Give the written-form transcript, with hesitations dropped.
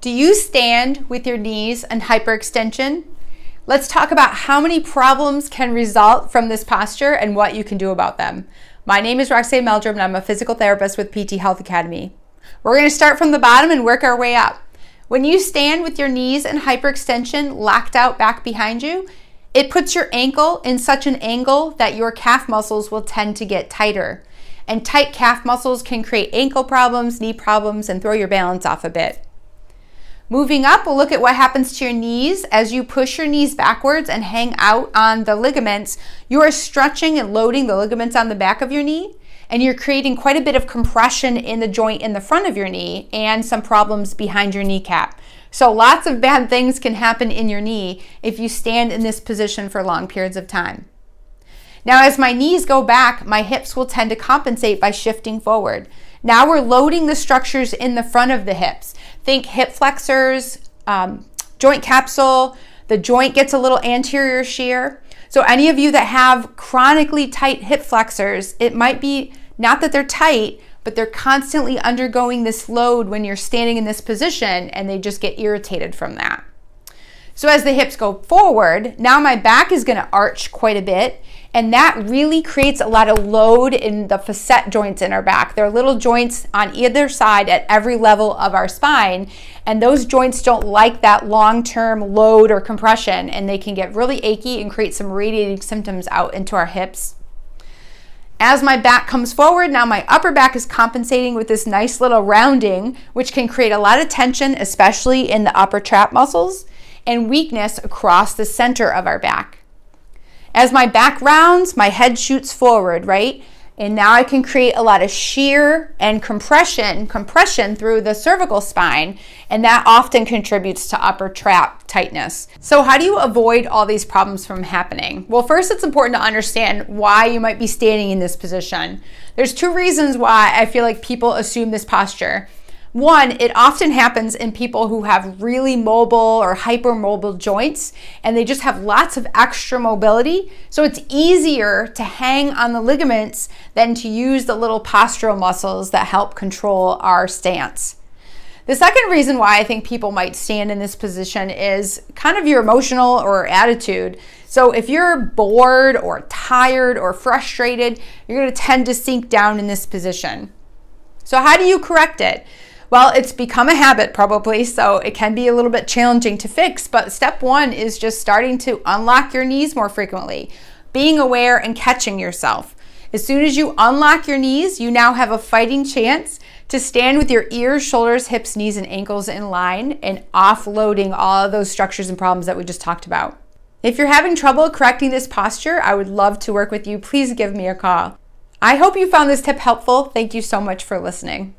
Do you stand with your knees in hyperextension? Let's talk about how many problems can result from this posture and what you can do about them. My name is Roxanne Meldrum and I'm a physical therapist with PT Health Academy. We're going to start from the bottom and work our way up. When you stand with your knees in hyperextension, locked out back behind you, it puts your ankle in such an angle that your calf muscles will tend to get tighter. And tight calf muscles can create ankle problems, knee problems, and throw your balance off a bit. Moving up, we'll look at what happens to your knees. As you push your knees backwards and hang out on the ligaments, you are stretching and loading the ligaments on the back of your knee, and you're creating quite a bit of compression in the joint in the front of your knee and some problems behind your kneecap. So lots of bad things can happen in your knee if you stand in this position for long periods of time. Now, as my knees go back, my hips will tend to compensate by shifting forward. Now we're loading the structures in the front of the hips. Think hip flexors, joint capsule, the joint gets a little anterior shear. So any of you that have chronically tight hip flexors, it might be not that they're tight, but they're constantly undergoing this load when you're standing in this position and they just get irritated from that. So as the hips go forward, now my back is going to arch quite a bit, and that really creates a lot of load in the facet joints in our back. There are little joints on either side at every level of our spine, and those joints don't like that long-term load or compression, and they can get really achy and create some radiating symptoms out into our hips. As my back comes forward, now my upper back is compensating with this nice little rounding, which can create a lot of tension, especially in the upper trap muscles, and weakness across the center of our back. As my back rounds, my head shoots forward, right? And now I can create a lot of shear and compression through the cervical spine, and that often contributes to upper trap tightness. So how do you avoid all these problems from happening? Well, first it's important to understand why you might be standing in this position. There's two reasons why I feel like people assume this posture. One, it often happens in people who have really mobile or hypermobile joints, and they just have lots of extra mobility. So it's easier to hang on the ligaments than to use the little postural muscles that help control our stance. The second reason why I think people might stand in this position is kind of your emotional or attitude. So if you're bored or tired or frustrated, you're going to tend to sink down in this position. So how do you correct it? Well, it's become a habit probably, so it can be a little bit challenging to fix, but step one is just starting to unlock your knees more frequently, being aware and catching yourself. As soon as you unlock your knees, you now have a fighting chance to stand with your ears, shoulders, hips, knees, and ankles in line and offloading all of those structures and problems that we just talked about. If you're having trouble correcting this posture, I would love to work with you. Please give me a call. I hope you found this tip helpful. Thank you so much for listening.